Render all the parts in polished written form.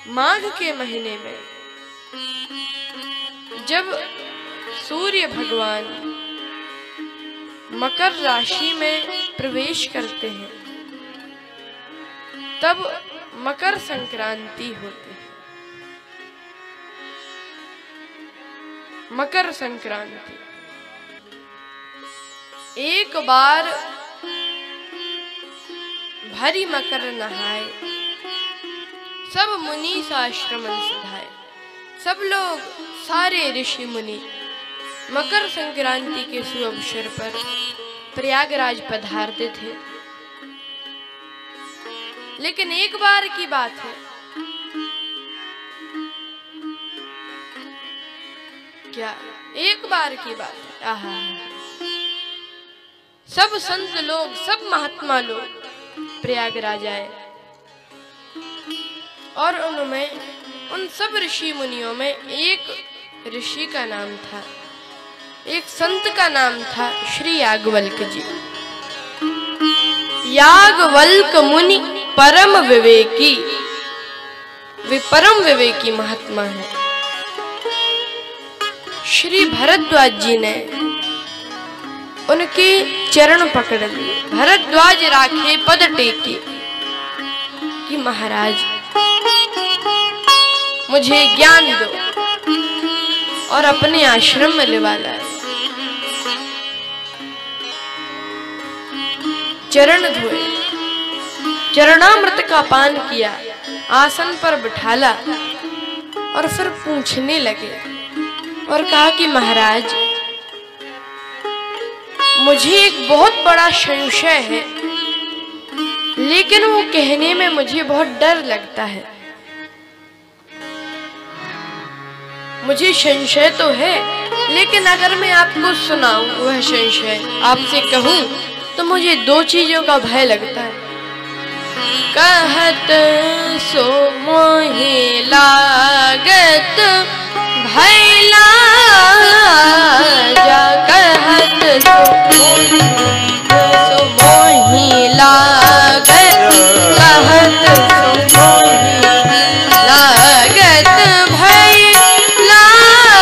माघ के महीने में जब सूर्य भगवान मकर राशि में प्रवेश करते हैं तब मकर संक्रांति होती है। मकर संक्रांति एक बार भरी मकर नहाए, सब मुनि आश्रमन सिधाए। सब लोग सारे ऋषि मुनि मकर संक्रांति के शुभ अवसर पर प्रयागराज पधारते थे। लेकिन एक बार की बात है, क्या एक बार की बात है, आहा, सब संत लोग, सब महात्मा लोग प्रयागराज आए और उनमें, उन सब ऋषि मुनियों में एक ऋषि का नाम था, एक संत का नाम था श्री याज्ञवल्क्य जी। याज्ञवल्क्य मुनि परम विवेकी, वे परम विवेकी महात्मा हैं। श्री भरद्वाज जी ने उनके चरण पकड़ लिए। भरद्वाज राखे पद टेके कि महाराज मुझे ज्ञान दो और अपने आश्रम में लिवा लाए। चरण धोए, चरणामृत का पान किया, आसन पर बिठाला और फिर पूछने लगे और कहा कि महाराज मुझे एक बहुत बड़ा संशय है, लेकिन वो कहने में मुझे बहुत डर लगता है। मुझे संशय तो है, लेकिन अगर मैं आपको सुनाऊं वह संशय, आपसे कहूं, तो मुझे दो चीजों का भय लगता है। कहत सो मोहि लागत भय लाजा, कहत सो मोहि लागत, कहत सो मोहि लागत भय लाजा,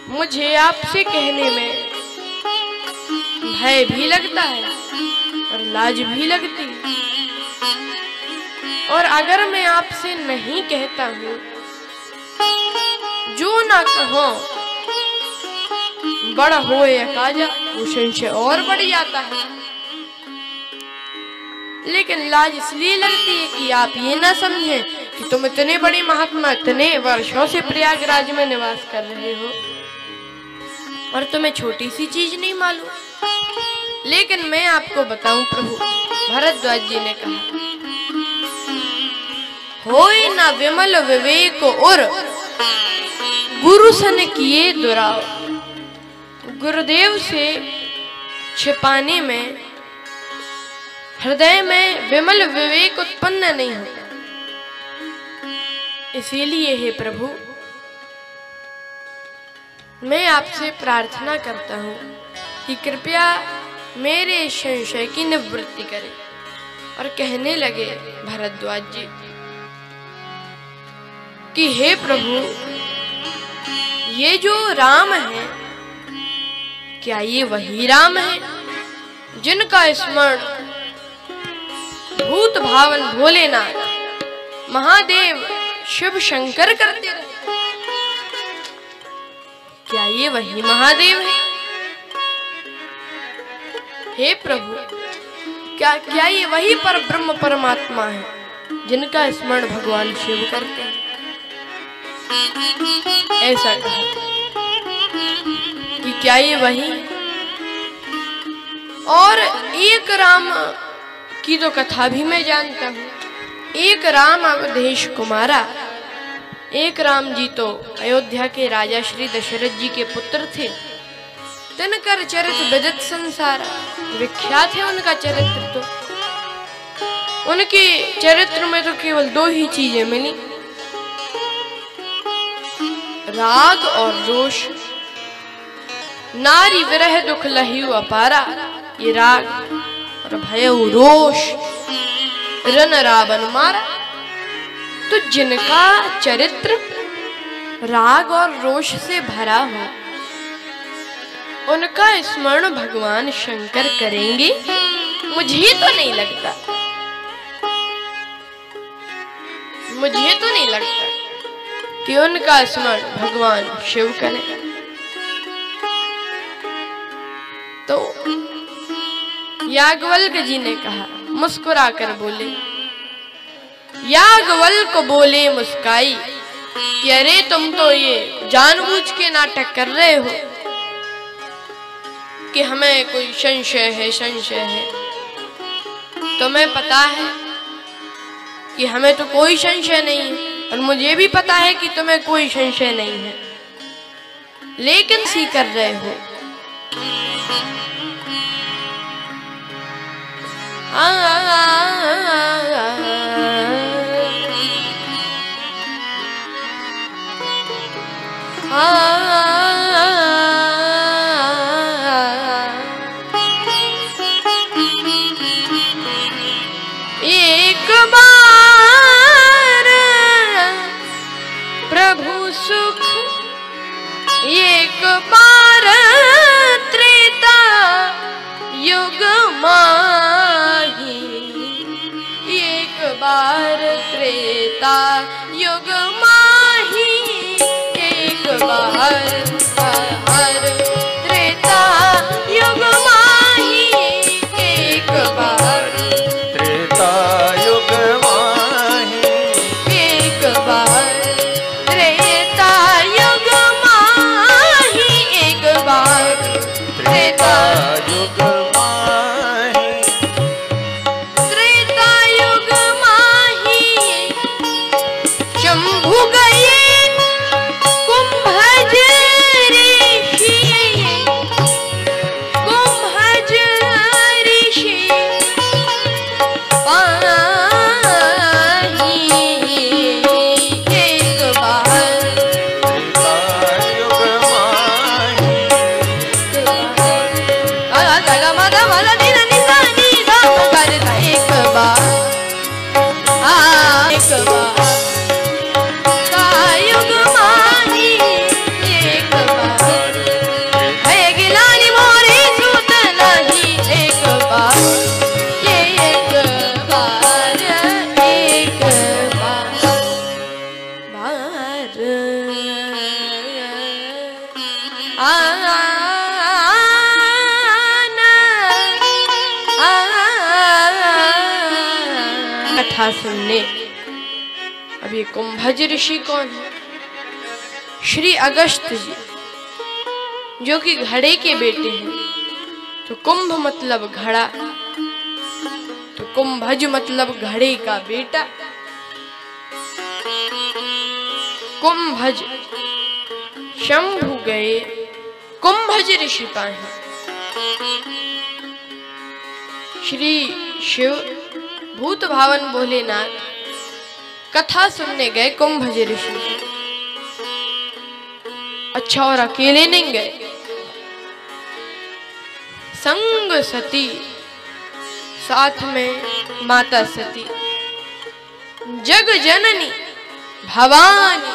मुझे आपसे कहने में भय भी लगता है और लाज भी लगती है, और अगर मैं आपसे नहीं कहता हूँ, जो ना कहो बड़ा हो या काजा, वो संशय और बढ़ जाता है। लेकिन लाज इसलिए लगती है कि आप ये ना समझें कि तुम इतने बड़े महात्मा, इतने वर्षों से प्रयागराज में निवास कर रहे हो और तुम्हें छोटी सी चीज नहीं मालूम। लेकिन मैं आपको बताऊं प्रभु, भरद्वाज जी ने कहा, होय ना विमल विवेक और गुरु सन किए दुराव। गुरुदेव से छिपाने में हृदय में विमल विवेक उत्पन्न नहीं होता। इसीलिए हे प्रभु, मैं आपसे प्रार्थना करता हूँ कि कृपया मेरे संशय की निवृत्ति करें। और कहने लगे भरद्वाज जी कि हे प्रभु, ये जो राम है, क्या ये वही राम है जिनका स्मरण भूत भावन भोलेनाथ महादेव शिव शंकर करते रहे? क्या ये वही महादेव है? हे प्रभु, क्या ये वही पर ब्रह्म परमात्मा है जिनका स्मरण भगवान शिव करते हैं? ऐसा कहा कि क्या ये वही? और एक राम की तो कथा भी मैं जानता हूँ। एक राम अवधेश कुमारा, एक राम जी तो अयोध्या के राजा श्री दशरथ जी के पुत्र थे। तिनकर चरित्र विदित संसार, विख्यात है उनका चरित्र। तो उनके चरित्र में तो केवल दो ही चीजें मिली, राग और रोष। नारी विरह दुख लहियो अपारा, ये राग, और भयउ रोष, रन रावण मारा। तो जिनका चरित्र राग और रोष से भरा हो, उनका स्मरण भगवान शंकर करेंगे? मुझे तो नहीं लगता, मुझे तो नहीं लगता कि उनका स्मरण भगवान शिव करें। तो याज्ञवल्क्य जी ने कहा, मुस्कुराकर बोले, याज्ञवल्क्य बोले मुस्काई कि अरे तुम तो ये जानबूझ के नाटक कर रहे हो कि हमें कोई संशय है, संशय है। तुम्हें पता है कि हमें तो कोई संशय नहीं है, और मुझे भी पता है कि तुम्हें कोई संशय नहीं है, लेकिन सी कर रहे हो। एक बार प्रभु सुख, एक बार त्रेता युग माही, एक बार त्रेता युग माही, एक बार त्रेता युग माही, एक बार त्रेता युग माही, एक बार त्रेता युग माही, एक बार त्रेता युग माही, त्रेता युग माही। शंभु गए कुंभज ऋषि, कुंभज ऋषि पाही, एक बार त्रेता युग माही, कथा सुनने। अब ये कुंभज ऋषि कौन है? श्री अगस्त्य जी, जो कि घड़े के बेटे हैं। तो कुंभ मतलब घड़ा, तो कुंभज मतलब घड़े का बेटा। कुंभज शंभु गए कुंभज ऋषि पाए। श्री शिव भूत भावन भोलेनाथ कथा सुनने गए कुंभज ऋषि। अच्छा और अकेले नहीं गए, संग सती, साथ में माता सती, जग जननी भवानी,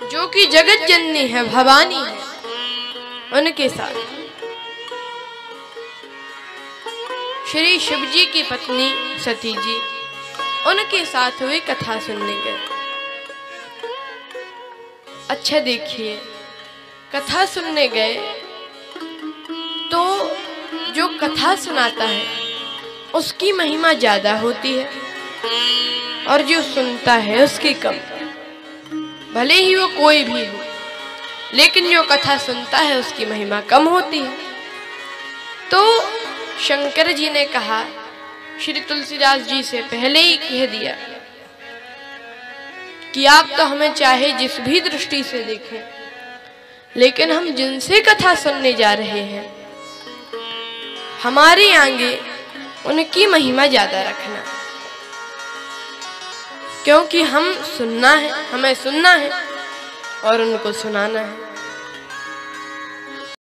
जो कि जगत जननी है, भवानी है, उनके साथ श्री शिव जी की पत्नी सती जी, उनके साथ हुई कथा सुनने गए। अच्छा देखिए, कथा सुनने गए तो जो कथा सुनाता है उसकी महिमा ज्यादा होती है और जो सुनता है उसकी कम। भले ही वो कोई भी हो, लेकिन जो कथा सुनता है उसकी महिमा कम होती है। तो शंकर जी ने कहा, श्री तुलसीदास जी से पहले ही कह दिया कि आप तो हमें चाहे जिस भी दृष्टि से देखें, लेकिन हम जिनसे कथा सुनने जा रहे हैं हमारे आगे उनकी महिमा ज्यादा रखना, क्योंकि हम सुनना है, हमें सुनना है और उनको सुनाना है।